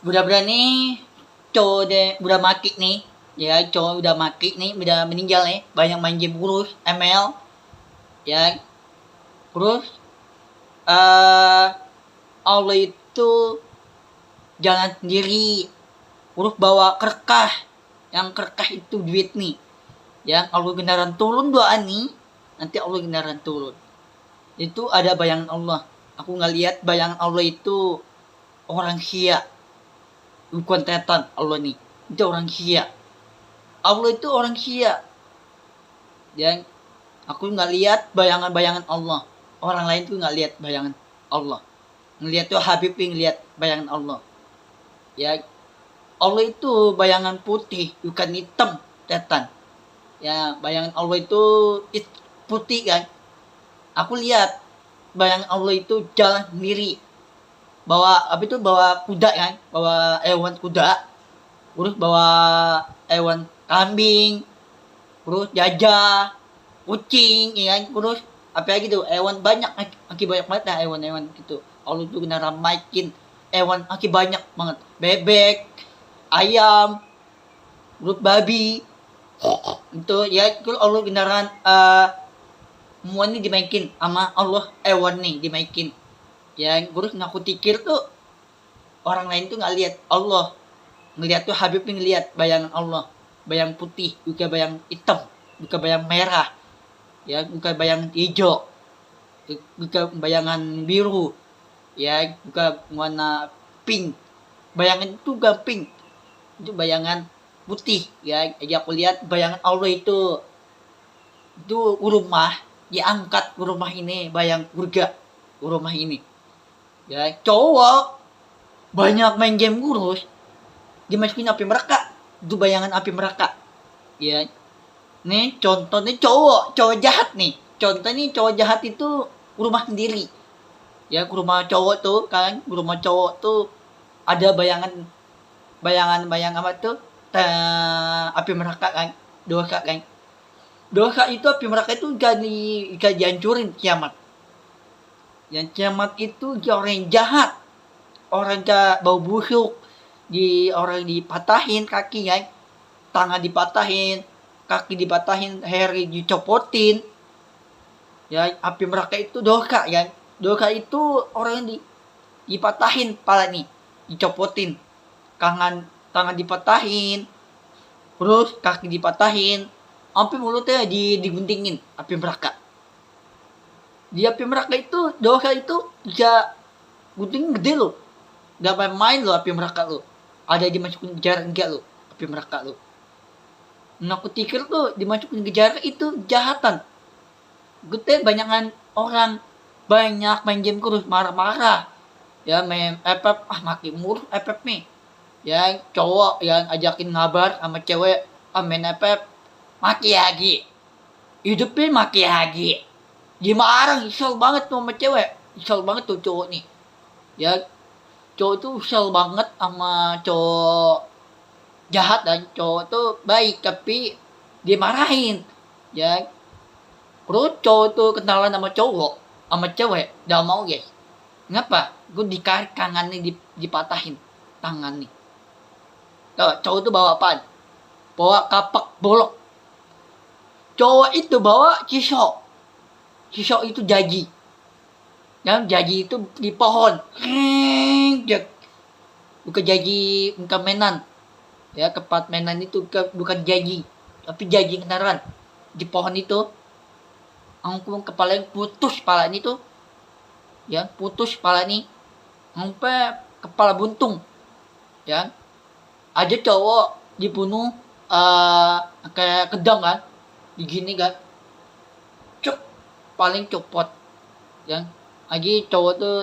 Budak-budak nih, cowok deh, udah mati nih. Ya, cowok udah mati nih, udah meninggal nih. Banyak main game kurus, ML. Ya, kurus. eh Allah itu jalan sendiri. Kurus bawa kerkah. Yang kerkah itu duit nih. Yang Allah kendaraan turun doa nih. Nanti Allah kendaraan turun. Itu ada bayangan Allah. Aku ngeliat bayangan Allah itu orang Sia. Bukan tetan Allah nih. Itu orang Sia. Allah itu orang Sia. Yang aku nggak lihat bayangan-bayangan Allah. Orang lain tuh nggak lihat bayangan Allah. Ngelihat tuh Habib yang lihat bayangan Allah. Ya, Allah itu bayangan putih, bukan hitam, tetan. Ya, bayangan Allah itu putih kan. Aku lihat bayangan Allah itu jalan sendiri. Bawa kuda kan, bawa hewan kuda. Terus bawa hewan kambing, terus gajah, kucing, ya kan? Terus apa lagi tuh, hewan banyak, banyak banget lah hewan-hewan gitu. Allah tuh kena ramaikin hewan banyak banget, bebek, ayam, terus babi, itu ya. Kalau Allah kendaraan semua ini dimaikin sama Allah, hewan nih dimaikin. Ya, terus ngaku tikir tuh orang lain tuh nggak lihat Allah, ngelihat tuh Habib ngelihat bayangan Allah, bayang putih, bukan bayang hitam, bukan bayang merah, ya, bukan bayang hijau, bukan bayangan biru, ya, bukan warna pink. Bayangan itu bukan pink, itu bayangan putih, ya. Jadi aku lihat bayangan Allah itu rumah diangkat ke rumah ini, bayang surga ke rumah ini. Ya, cowok banyak main game kurus, dimasukin api neraka, itu bayangan api neraka. Ya, nih contoh nih cowok jahat nih. Contoh nih cowok jahat itu rumah sendiri. Ya, rumah cowok tuh kan, rumah cowok tuh ada bayangan apa tuh? Api neraka kan, dosa kan. Dosa itu api neraka itu jadi dihancurin kiamat. Yang kiamat itu orang jahat, orang bau busuk, orang dipatahin kaki kan, tangan dipatahin, kaki dipatahin, heri dicopotin. Ya, api neraka itu dosa kan. Dosa itu orang yang dipatahin kepala nih, dicopotin, tangan dipatahin, terus kaki dipatahin, sampai mulutnya diguntingin api neraka. Di api neraka itu dosa itu bisa gunting gede loh, gak main lo api neraka lo. Ada dimasukin kejar enggak lo api neraka lo. Nah, aku pikir tuh dimasukin kejar itu jahatan. Gede banyakan orang banyak main game kurus, marah-marah. Ya, main FF, makin murah FF nih. Ya, cowok yang ajakin ngabar sama cewek, main FF, maki lagi. Hidupnya maki lagi. Dimarah, isel banget tuh sama cewek. Isel banget tuh cowok nih. Ya, cowok tuh isel banget sama cowok jahat, dan cowok tuh baik tapi dimarahin. Ya, terus cowok tuh kenalan sama cowok, sama cewek, udah mau guys. Ngapa? Gue dikarik tangan nih, dipatahin tangan nih. Tuh, cowok tuh bawa apaan? Bawa kapak bolok. Cowok itu bawa cisok. Cisok itu jaji. Yang jaji itu di pohon. Bukan jaji, bukan mainan. Ya, tempat mainan itu bukan jaji, tapi jaji kendaraan. Di pohon itu, angkung kepala yang putus kepala ini tuh. Ya, putus kepala ini sampai kepala buntung. Ya, aja cowok dibunuh kayak kedang kan, begini kan, cuk, paling copot. Yang lagi cowok tuh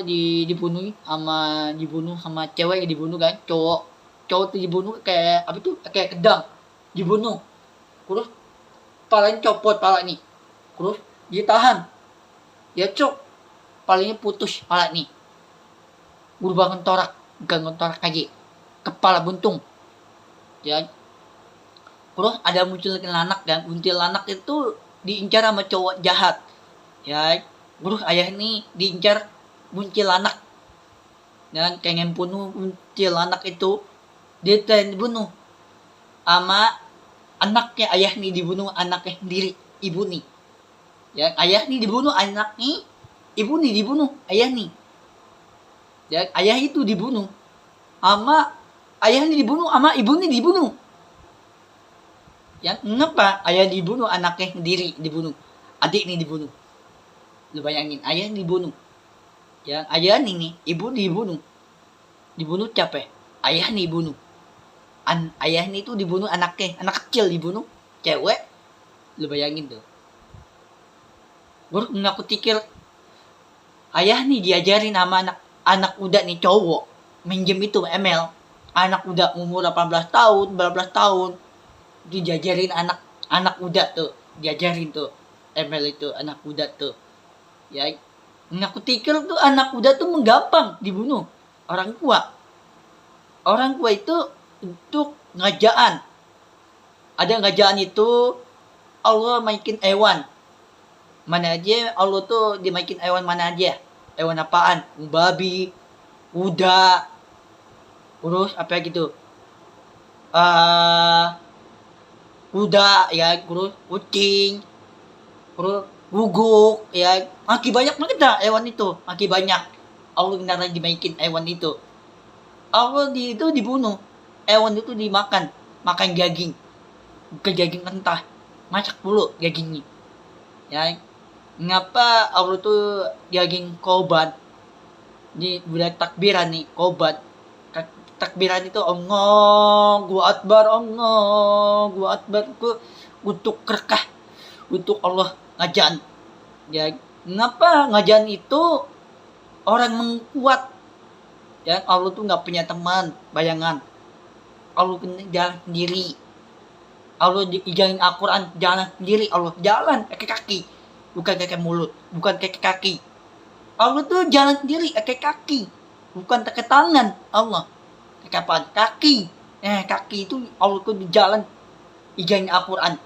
dibunuh sama cewek yang dibunuh kan, cowok tuh dibunuh kayak apa tuh, kayak kedang dibunuh, terus palanya copot pala nih, terus ditahan, ya cuk, palanya putus pala nih, berubah ngentorak, bukan ngentorak aja, kepala buntung. Ya, terus ada muncul anak kan, anak itu diincar sama cowok jahat. Ya, terus ayah nih diincar muncul anak. Dan pengen bunuh kecil anak itu, dia dibunuh sama anaknya. Ayah nih dibunuh anaknya sendiri, ibu nih. Ya, ayah nih dibunuh anak nih, ibu nih dibunuh ayah nih. Ya, ayah itu dibunuh sama ayah nih dibunuh sama ibu nih dibunuh. Ya, kenapa ayah dibunuh, anaknya sendiri dibunuh, adik nih dibunuh. Lu bayangin, ayah dibunuh. Ya, ayah nih ibu dibunuh. Dibunuh capek. Ayah nih dibunuh. Ayah nih tuh dibunuh anaknya, anak kecil dibunuh, cewek. Lu bayangin tuh. Gue ngaku pikir ayah nih diajarin sama anak udah nih cowok main game itu ML. Anak udah umur 18 tahun, 19 tahun. Diajarin anak udah tuh, diajarin tuh ML itu anak udah tuh. Ya, ngaku pikir tuh anak udah tuh menggampang dibunuh orang tua. Orang tua itu untuk ngajaan. Ada ngajaan itu Allah maikin hewan. Mana aja Allah tuh dimaikin hewan mana aja. Hewan apaan? Babi, kuda, terus apa gitu. Kuda ya, terus kucing, terus guguk ya. Makin banyak banget hewan itu, makin banyak. Allah beneran dimaikin hewan itu. Allah itu dibunuh. Hewan itu dimakan, makan daging. Bukan daging mentah. Masak dulu dagingnya. Ya, ngapa Allah tuh daging korban? Ini udah takbiran nih, korban. Takbiran itu Allahu Akbar, Allahu Akbar untuk kerkah, untuk Allah ngajan. Ya, ngapa ngajan itu orang mengkuat? Ya, Allah tuh nggak punya teman, bayangan. Allah jalan sendiri. Allah dijalan Al-Quran jalan sendiri. Allah jalan kaki kaki, bukan kaki mulut, bukan kaki kaki. Allah tuh jalan sendiri kaki kaki, bukan pakai tangan. Allah kapan kaki? Kaki itu Allah tuh di jalan dijalan Al-Quran.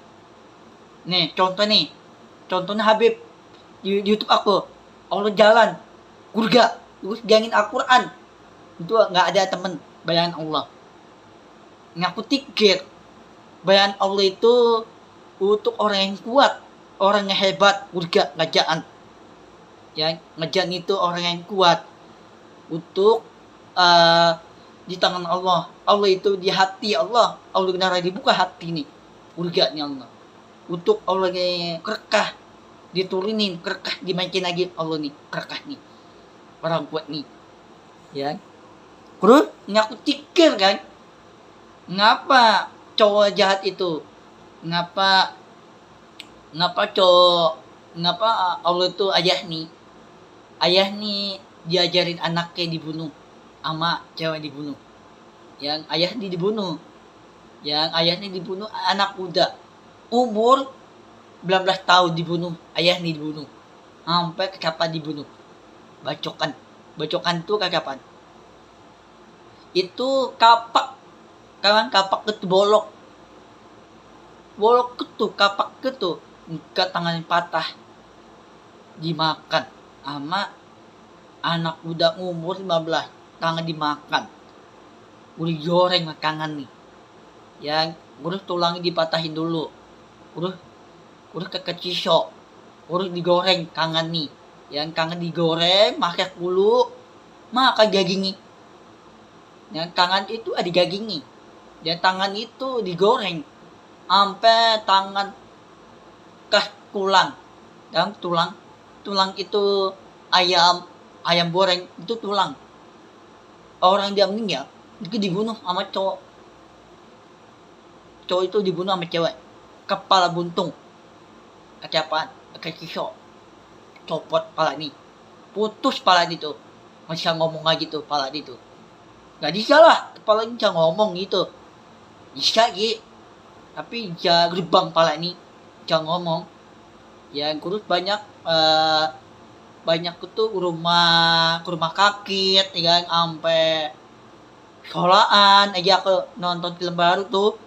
Nih contohnya Habib di YouTube aku, Allah jalan surga terus jalanin Al-Quran. Itu nggak ada temen bayangan Allah. Ngaku tikir bayangan Allah itu untuk orang yang kuat, orang yang hebat, surga ngajaan. Ya, ngajaan itu orang yang kuat untuk di tangan Allah. Allah itu di hati Allah. Allah benar dibuka hati nih, surga nih Allah. Untuk Allah yang kerkah diturunin, kerkah dimaikin lagi Allah nih, kerkah nih, orang kuat nih. Ya, terus ngaku tikir kan, ngapa cowok jahat itu, ngapa Allah tuh ayah nih diajarin anaknya dibunuh sama cewek dibunuh. Yang ayahnya dibunuh anak muda umur 19 tahun dibunuh, ayahnya dibunuh. Sampai kapan dibunuh? Bacokan tuh kapan? Itu kapak itu bolok itu kapak itu ke tangan patah dimakan sama anak muda umur 15, tangan dimakan, udah goreng tangan nih. Yang urus tulangnya dipatahin dulu, urus kekeciso, urus digoreng tangan nih. Yang tangan digoreng, masak dulu, makan dagingnya. Yang tangan itu ada dagingnya. Dan tangan itu digoreng sampai tangan kas tulang. Dan tulang itu ayam goreng itu tulang. Orang dia meninggal itu dibunuh sama cowok itu dibunuh sama cewek, kepala buntung, kecapan, kecisok, copot pala nih, putus pala itu, masih ngomong lagi tuh pala itu, nggak bisa lah, kepala ini bisa ngomong gitu, bisa gitu, tapi bisa gerbang pala ini, bisa ngomong. Ya kurus banyak itu rumah kakit, ya kan, sampai sekolahan aja aku nonton film baru tuh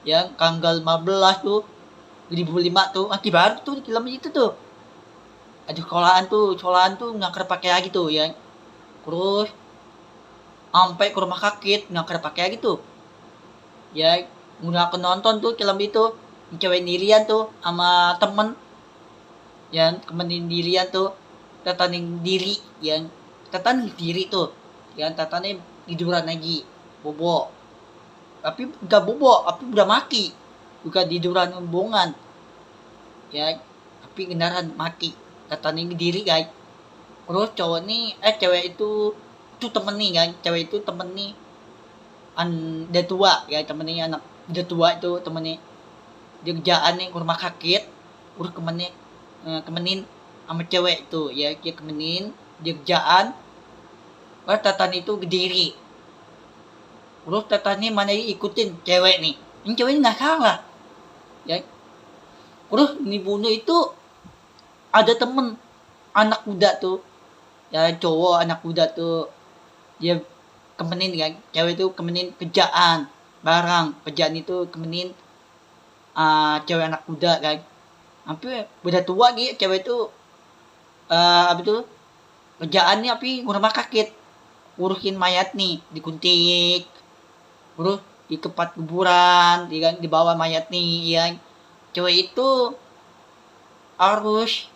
yang tanggal 15 tuh 2005 tuh masih baru tuh film itu tuh. Aduh sekolahan tuh nggak pakai lagi tuh ya. Terus sampai ke rumah sakit nggak ada pakai gitu. Ya udah aku nonton tuh film itu, cewek sendirian tuh sama temen yang temenin dirian tuh, tatanin diri yang tatanin diri tuh, yang tatanin tiduran lagi bobo, tapi gak bobo tapi udah mati, bukan tiduran rombongan ya, tapi kendaraan mati tatanin diri guys. Terus cowok nih cewek itu temen nih kan, cewek itu temen nih udah tua ya, temennya anak udah tua itu temennya, dia kerjaan nih ke rumah sakit, terus kemenin sama cewek itu ya, dia kemenin dia kerjaan, terus tatan itu berdiri, terus tatan ini mana ikutin cewek nih, ini cewek ini nggak salah ya, terus dibunuh itu ada temen anak muda tuh ya, cowok anak muda tuh dia kemenin kan, cewek itu kemenin kerjaan barang, kerjaan itu kemenin cewek anak muda kan, hampir udah tua gitu cewek itu apa tuh kerjaannya tapi rumah sakit, urusin mayat nih digunting, terus di tempat kuburan di bawah mayat nih ya, cewek itu harus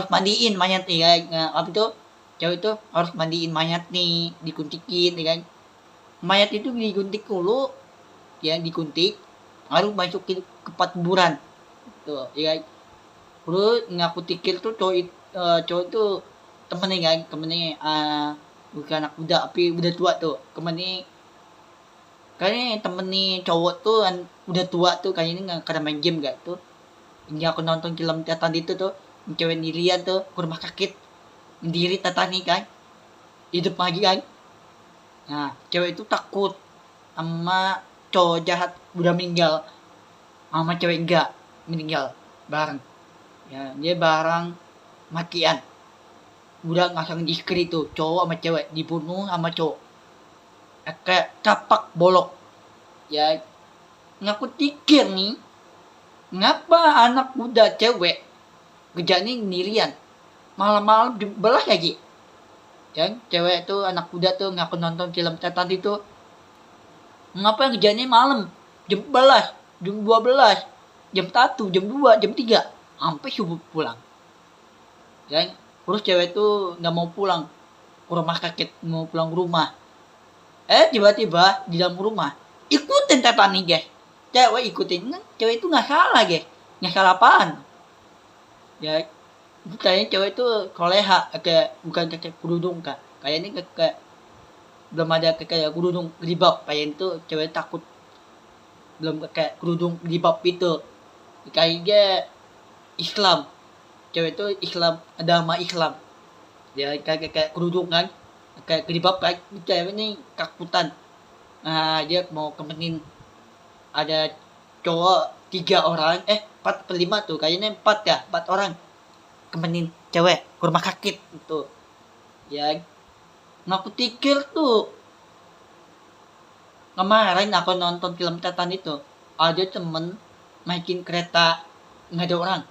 mandiin mayat nih ya, apa tuh cewek itu harus mandiin mayat nih, diguntikin ya kan, mayat itu digunting dulu ya, digunting harus masukin ke tempat kuburan tuh ya kan. Terus ngaku tikir tuh cowok itu temennya kan, temennya bukan anak muda tapi udah tua tuh, temennya kayaknya temennya cowok tuh udah tua tuh, kayaknya nggak kada main game gak tuh, ini aku nonton film tatan itu tuh, cewek sendirian tuh ke rumah sakit sendiri tatani kan, hidup lagi kan. Nah cewek itu takut sama cowok jahat udah meninggal, sama cewek enggak meninggal bareng ya, dia barang makian udah ngasang diskri tuh, cowok sama cewek dibunuh sama cowok kayak kapak bolok ya. Ngaku tikir nih, ngapa anak muda cewek kerjanya sendirian malam-malam belas lagi ya, cewek tuh anak muda tuh ngaku nonton film tadi tuh, ngapa kerjanya malam jam 11, jam 12, jam 1, jam 2, jam 3 sampai subuh pulang ya. Terus cewek tuh nggak mau pulang ke rumah sakit, mau pulang ke rumah, tiba-tiba di dalam rumah ikutin tata nih guys, cewek ikutin, cewek itu nggak salah guys, nggak salah apaan ya, kayaknya cewek itu koleha kayak bukan kayak kerudung kak, kayaknya kayak belum ada kayak kerudung ribab, kayak itu cewek takut belum kayak kerudung ribab itu, kayaknya Islam, cewek itu Islam, agama Islam ya, kayak kerudung kan, kayak ribab kayak cewek ini takutan. Nah dia mau kemenin ada cowok 3 orang 4/5 tuh, kayaknya 4 orang kemenin cewek ke rumah sakit itu ya. Ngaku tikir tuh kemarin aku nonton film Tatan itu, ada temen naikin kereta nggak ada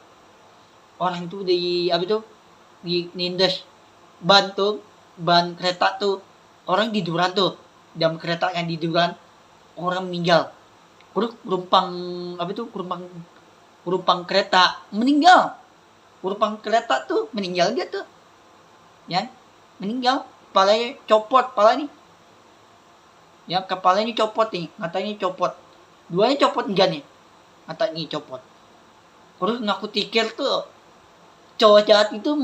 orang itu di apa tuh di nindes ban kereta tuh, orang tiduran tuh dalam kereta yang tiduran, orang meninggal, penumpang apa tuh penumpang kereta meninggal, penumpang kereta tuh meninggal dia tuh ya, meninggal, kepalanya copot, kepala nih ya, kepalanya copot nih, matanya copot, duanya copot enggak nih, matanya copot. Terus ngaku tikir tuh cowok jahat itu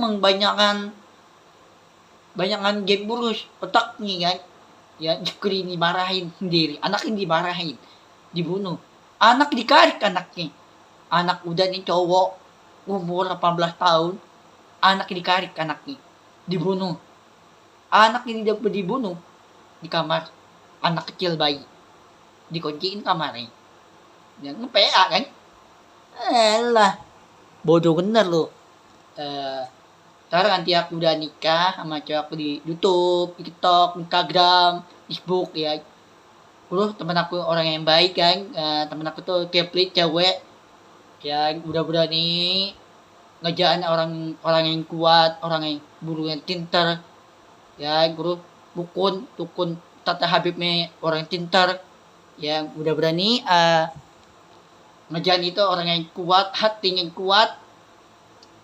banyakan game burus otak nih kan ya, Jukri dimarahin sendiri, anaknya dimarahin, dibunuh, anak dikarik, anak udah nih cowok umur 18 tahun, anak dikarik, anaknya dibunuh, anak ini dibunuh di kamar, anak kecil bayi dikunciin kamarnya yang PA kan, elah bodoh bener lo. Sekarang nanti aku udah nikah sama cewek aku di YouTube, TikTok, Instagram, Facebook ya. Terus temen aku orang yang baik kan, temen aku tuh keplit cewek ya, udah nih ngejaan orang yang kuat, orang yang buru yang pinter ya, guru tukun Tata Habib nih orang pintar yang udah berani ngejalan itu orang yang kuat, hatinya kuat,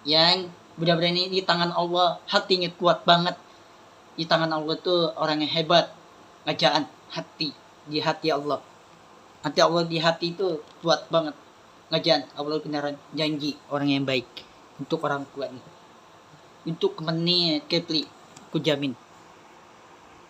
yang udah berani di tangan Allah, hatinya kuat banget. Di tangan Allah tuh orang yang hebat, ngejaan hati di hati Allah. Hati Allah di hati itu kuat banget. Ngejaan Allah beneran janji orang yang baik untuk orang kuat nih. Untuk kemennya Kepli, aku jamin.